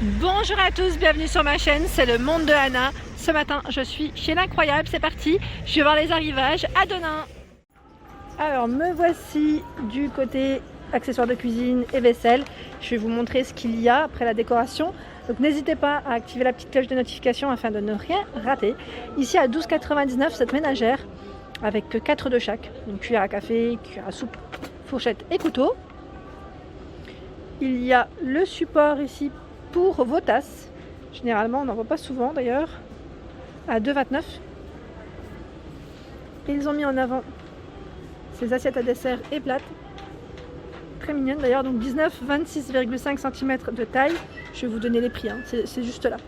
Bonjour à tous, bienvenue sur ma chaîne, c'est le monde de Anna. Ce matin, je suis chez l'Incroyable, c'est parti, je vais voir les arrivages à Denain. Alors, me voici du côté accessoires de cuisine et vaisselle. Je vais vous montrer ce qu'il y a après la décoration. Donc n'hésitez pas à activer la petite cloche de notification afin de ne rien rater. Ici à 12,99 € cette ménagère avec 4 de chaque. Donc cuillère à café, cuillère à soupe, fourchette et couteau. Il y a le support ici pour vos tasses. Généralement on n'en voit pas souvent d'ailleurs. À 2,29 €. Ils ont mis en avant ces assiettes à dessert et plates. Très mignonne d'ailleurs, donc 26,5 cm de taille. Je vais vous donner les prix, hein. C'est juste là.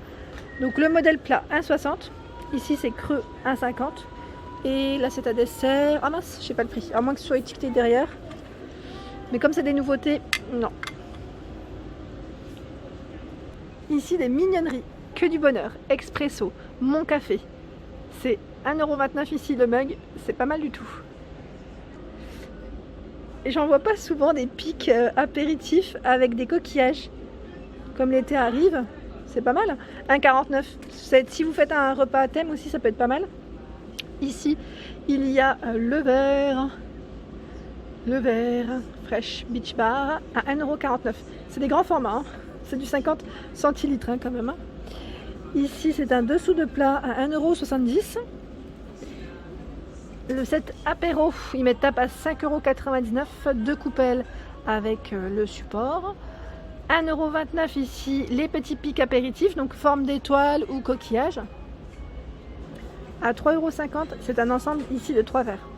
Donc le modèle plat 1,60 €. Ici c'est creux 1,50 €. Et l'assiette à dessert, ah mince, je sais pas le prix, à moins que ce soit étiqueté derrière. Mais comme c'est des nouveautés, non. Ici des mignonneries, que du bonheur, expresso, mon café. C'est 1,29 € ici le mug, c'est pas mal du tout. Et j'en vois pas souvent des pics apéritifs avec des coquillages. Comme l'été arrive, c'est pas mal. 1,49 €. Si vous faites un repas à thème aussi, ça peut être pas mal. Ici, il y a le verre Fresh Beach Bar à 1,49 €. C'est des grands formats, hein. C'est du 50 centilitres quand même, hein. Ici, c'est un dessous de plat à 1,70 €. Le set apéro, ils mettent tape à 5,99 €, deux coupelles avec le support. 1,29 € ici, les petits pics apéritifs, donc forme d'étoile ou coquillage. À 3,50 €, c'est un ensemble ici de 3 verres.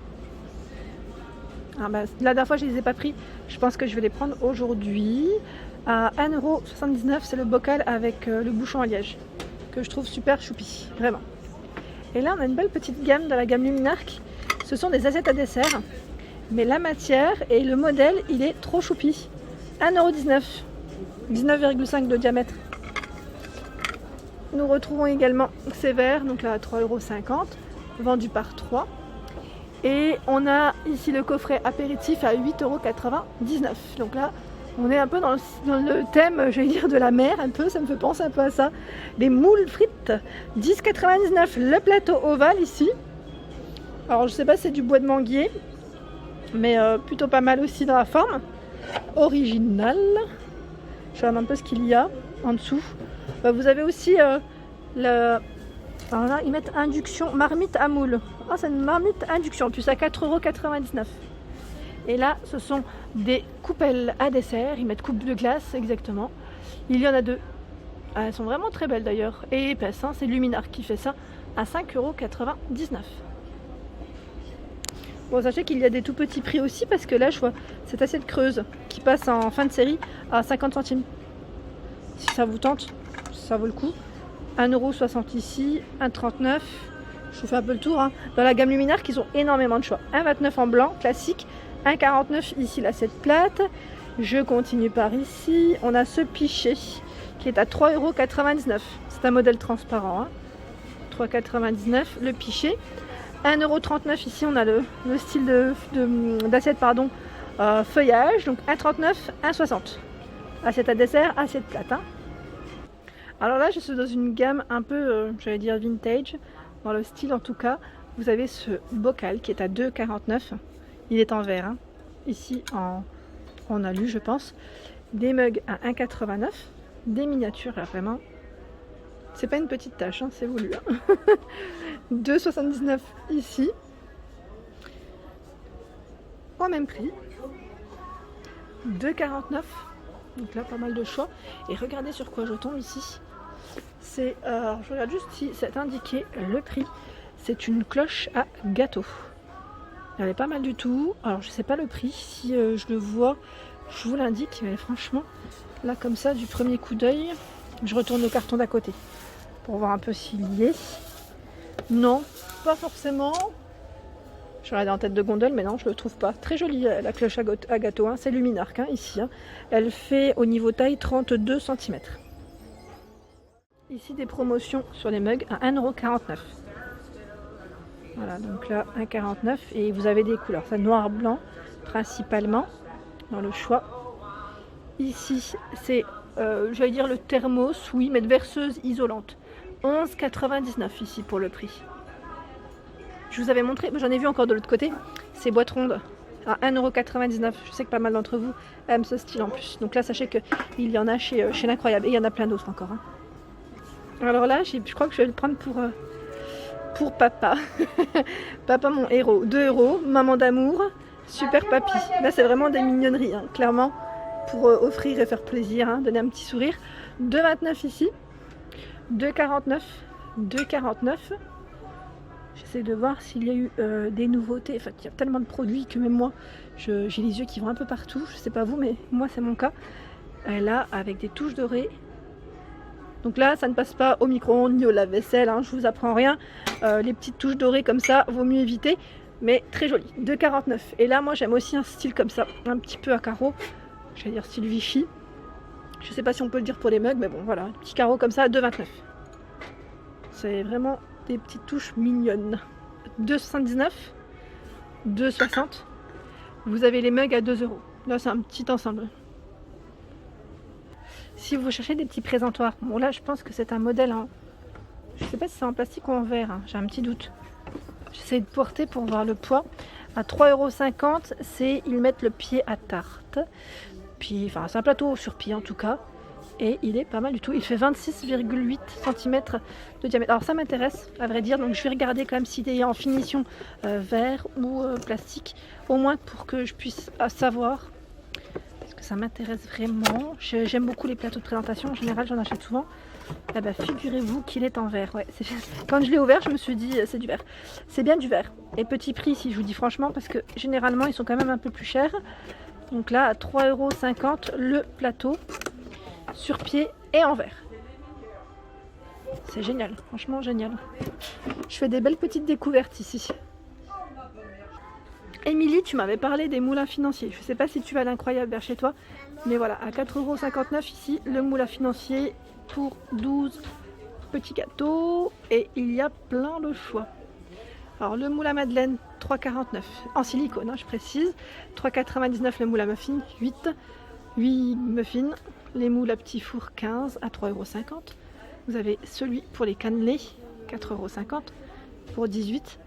Ah bah, la dernière fois, je ne les ai pas pris, je pense que je vais les prendre aujourd'hui. À 1,79 €, c'est le bocal avec le bouchon à liège, que je trouve super choupi, vraiment. Et là, on a une belle petite gamme dans la gamme Luminarc. Ce sont des assiettes à dessert, mais la matière et le modèle, il est trop choupi. 1,19 €, 19,5 € de diamètre. Nous retrouvons également ces verres, donc là à 3,50 €, vendus par 3. Et on a ici le coffret apéritif à 8,99 €. Donc là, on est un peu dans le thème, je vais dire, de la mer, un peu, ça me fait penser un peu à ça. Des moules frites, 10,99 € le plateau ovale ici. Alors je sais pas si c'est du bois de manguier, mais plutôt pas mal aussi dans la forme. Original. Je regarde un peu ce qu'il y a en dessous. Vous avez aussi le... Alors là, ils mettent induction marmite à moule. Ah, c'est une marmite induction, plus à 4,99 €. Et là, ce sont des coupelles à dessert. Ils mettent coupe de glace, exactement. Il y en a deux. Elles sont vraiment très belles d'ailleurs. Et épaisses, hein. C'est Luminarc qui fait ça à 5,99 €. Bon, sachez qu'il y a des tout petits prix aussi, parce que là, je vois cette assiette creuse qui passe en fin de série à 50 centimes. Si ça vous tente, ça vaut le coup. 1,60 € ici, 1,39 €. Je vous fais un peu le tour, hein. Dans la gamme Luminarc, ils ont énormément de choix. 1,29 € en blanc, classique. 1,49 € ici, l'assiette plate. Je continue par ici. On a ce pichet qui est à 3,99 €. C'est un modèle transparent, hein. 3,99 € le pichet. 1,39 € ici, on a le style d'assiette, pardon, feuillage. Donc 1,39 €, 1,60 €. Assiette à dessert, assiette plate, hein. Alors là, je suis dans une gamme un peu, j'allais dire vintage, dans le style en tout cas. Vous avez ce bocal qui est à 2,49 €. Il est en verre, hein. Ici en alu, je pense. Des mugs à 1,89 €. Des miniatures, là, vraiment. C'est pas une petite tâche, hein, c'est voulu, hein. 2,79 € ici. Au même prix. 2,49 €. Donc là, pas mal de choix. Et regardez sur quoi je tombe ici. C'est, je regarde juste si c'est indiqué le prix. C'est une cloche à gâteau. Elle est pas mal du tout. Alors je sais pas le prix. Si je le vois, je vous l'indique. Mais franchement, là comme ça, du premier coup d'œil, je retourne le carton d'à côté pour voir un peu s'il y est. Non, pas forcément. Je regardais en tête de gondole, mais non, je ne le trouve pas. Très jolie la cloche à gâteau, hein. C'est Luminarc, hein, ici, hein. Elle fait au niveau taille 32 cm. Ici des promotions sur les mugs à 1,49 €. Voilà, donc là 1,49 € et vous avez des couleurs. C'est noir-blanc principalement dans le choix. Ici c'est j'allais dire le thermos, oui, mais de verseuse isolante. 11,99 ici pour le prix. Je vous avais montré, j'en ai vu encore de l'autre côté, ces boîtes rondes à 1,99 €. Je sais que pas mal d'entre vous aiment ce style en plus. Donc là, sachez qu'il y en a chez l'Incroyable. Et il y en a plein d'autres encore. Hein. Alors là, je crois que je vais le prendre pour papa. Papa, mon héros. 2 €. Maman d'amour. Super papy. Là, c'est vraiment des mignonneries, hein, clairement. Pour offrir et faire plaisir, hein, donner un petit sourire. 2,29 € ici. 2,49 €. 2,49 €. J'essaie de voir s'il y a eu des nouveautés. Enfin, il y a tellement de produits que même moi, j'ai les yeux qui vont un peu partout. Je sais pas vous, mais moi, c'est mon cas. Là, avec des touches dorées. Donc là, ça ne passe pas au micro-ondes ni au lave-vaisselle. Hein, je vous apprends rien. Les petites touches dorées comme ça, vaut mieux éviter. Mais très joli. 2,49 €. Et là, moi, j'aime aussi un style comme ça. Un petit peu à carreaux. Je vais dire style Vichy. Je sais pas si on peut le dire pour les mugs, mais bon, voilà. Un petit carreau comme ça à 2,29 €. C'est vraiment... des petites touches mignonnes. 2,79 €, 2,60 €. Vous avez les mugs à 2 €. Là, c'est un petit ensemble. Si vous cherchez des petits présentoirs, bon là, je pense que c'est un modèle en... Je sais pas si c'est en plastique ou en verre, hein, j'ai un petit doute. J'essaie de porter pour voir le poids. À 3,50 €, ils mettent le pied à tarte. Puis, enfin, c'est un plateau sur pied en tout cas. Et il est pas mal du tout. Il fait 26,8 cm de diamètre. Alors ça m'intéresse à vrai dire. Donc je vais regarder quand même s'il est en finition verre ou plastique. Au moins pour que je puisse savoir. Parce que ça m'intéresse vraiment. J'aime beaucoup les plateaux de présentation. En général j'en achète souvent. Eh ben, figurez-vous qu'il est en verre. Ouais, quand je l'ai ouvert je me suis dit c'est du verre. C'est bien du verre. Et petit prix si je vous dis franchement. Parce que généralement ils sont quand même un peu plus chers. Donc là à 3,50 € le plateau. Sur pied et en verre. C'est génial, franchement génial. Je fais des belles petites découvertes ici. Émilie, tu m'avais parlé des moulins financiers. Je ne sais pas si tu as l'Incroyable vers chez toi, mais voilà, à 4,59 € ici, le moulin financier pour 12 petits gâteaux. Et il y a plein de choix. Alors le moule à madeleine, 3,49 € en silicone, hein, je précise. 3,99 € le moule à muffins, 8 muffins. Les moules à petit four 15 à 3,50 €. Vous avez celui pour les cannelés, 4,50 € pour 18.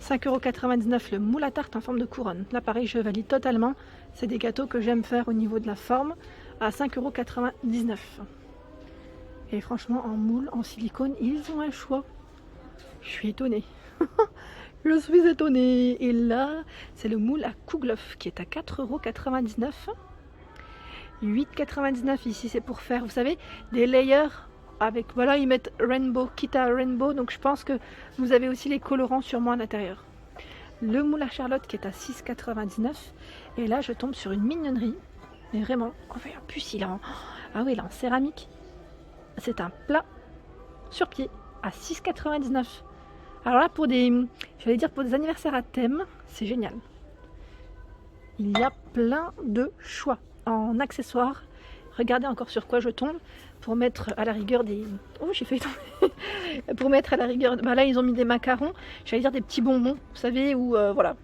5,99 € le moule à tarte en forme de couronne. Là pareil, je valide totalement. C'est des gâteaux que j'aime faire au niveau de la forme à 5,99 €. Et franchement, en moule, en silicone, ils ont un choix. Je suis étonnée. Je suis étonnée. Et là, c'est le moule à Kouglof qui est à 4,99 €. 8,99 € ici, c'est pour faire, vous savez, des layers avec, voilà, ils mettent rainbow, quitte à rainbow, donc je pense que vous avez aussi les colorants sûrement à l'intérieur. Le moule à Charlotte qui est à 6,99 €. Et là, je tombe sur une mignonnerie, mais vraiment, enfin, en plus, il est en, ah oui, il est en céramique. C'est un plat sur pied à 6,99 €. Alors là, pour des, j'allais dire pour des anniversaires à thème, c'est génial. Il y a plein de choix. En accessoires, regardez encore sur quoi je tombe pour mettre à la rigueur des... Oh, j'ai failli tomber. Pour mettre à la rigueur... Bah là, ils ont mis des macarons, j'allais dire des petits bonbons, vous savez, où voilà.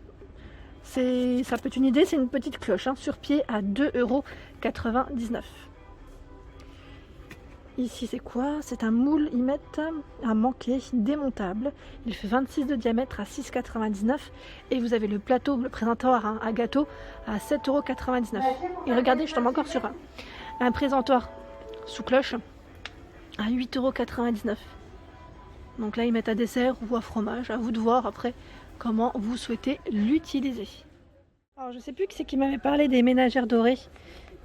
Ça peut être une idée, c'est une petite cloche, hein, sur pied à 2,99 €. Ici, c'est quoi? C'est un moule, ils mettent un manqué démontable. Il fait 26 de diamètre à 6,99 €. Et vous avez le plateau, le présentoir hein, à gâteau à 7,99 €. Et regardez, je tombe encore sur un présentoir sous cloche à 8,99 €. Donc là, ils mettent à dessert ou à fromage. À vous de voir après comment vous souhaitez l'utiliser. Alors, je ne sais plus qui c'est qui m'avait parlé des ménagères dorées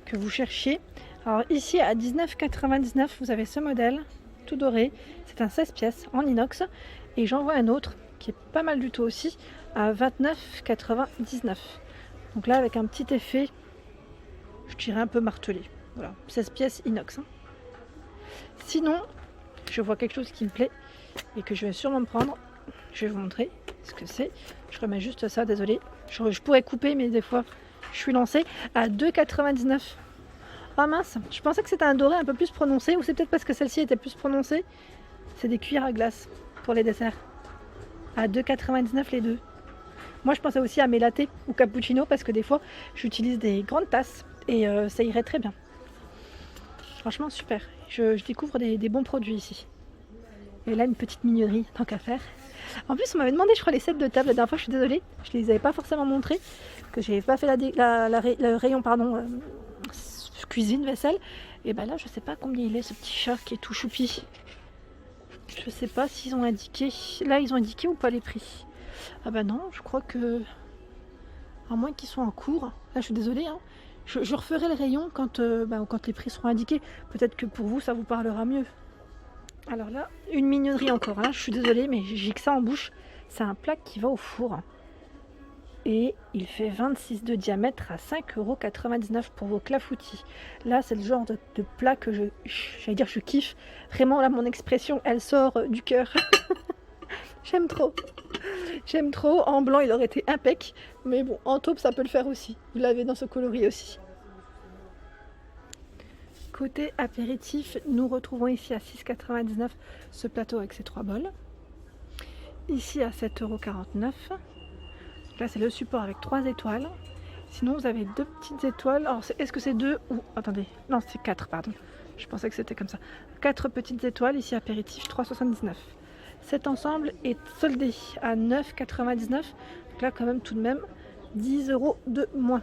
que vous cherchiez. Alors ici à 19,99 € vous avez ce modèle tout doré, c'est un 16 pièces en inox et j'en vois un autre qui est pas mal du tout aussi à 29,99 €. Donc là avec un petit effet, je dirais un peu martelé. Voilà, 16 pièces inox. Hein. Sinon, je vois quelque chose qui me plaît et que je vais sûrement me prendre. Je vais vous montrer ce que c'est. Je remets juste ça, désolé. Je pourrais couper mais des fois je suis lancée à 2,99 €. Ah mince, je pensais que c'était un doré un peu plus prononcé, ou c'est peut-être parce que celle-ci était plus prononcée. C'est des cuillères à glace pour les desserts. À 2,99 € les deux. Moi je pensais aussi à mes lattés ou cappuccino parce que des fois j'utilise des grandes tasses et ça irait très bien. Franchement, super. Je découvre des bons produits ici. Et là, une petite mignonnerie, tant qu'à faire. En plus, on m'avait demandé, je crois, les sets de table la dernière fois. Je suis désolée, je ne les avais pas forcément montrés. Que j'ai pas fait le rayon, pardon, cuisine, vaisselle. Et ben là, je sais pas combien il est, ce petit chat qui est tout choupi. Je sais pas s'ils ont indiqué. Là, ils ont indiqué ou pas les prix. Ah bah non, je crois que... À moins qu'ils soient en cours. Là, je suis désolée, hein. Je referai le rayon quand les prix seront indiqués. Peut-être que pour vous, ça vous parlera mieux. Alors là, une mignonnerie encore. Là, je suis désolée, mais j'ai que ça en bouche. C'est un plat qui va au four. Et il fait 26 de diamètre à 5,99 € pour vos clafoutis. Là, c'est le genre de plat que je kiffe. Vraiment, là, mon expression, elle sort du cœur. J'aime trop. J'aime trop. En blanc, il aurait été impec. Mais bon, en taupe, ça peut le faire aussi. Vous l'avez dans ce coloris aussi. Côté apéritif, nous retrouvons ici à 6,99 € ce plateau avec ses 3 bols. Ici à 7,49 €. Là, c'est le support avec 3 étoiles. Sinon, vous avez 2 petites étoiles. Alors, est-ce que c'est 2 ou... Attendez, non, c'est 4, pardon. Je pensais que c'était comme ça. 4 petites étoiles, ici apéritif, 3,79 €. Cet ensemble est soldé à 9,99 €. Donc là, quand même, tout de même, 10 € de moins.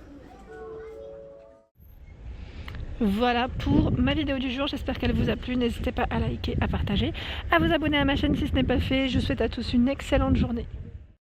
Voilà pour ma vidéo du jour, j'espère qu'elle vous a plu. N'hésitez pas à liker, à partager, à vous abonner à ma chaîne si ce n'est pas fait. Je vous souhaite à tous une excellente journée.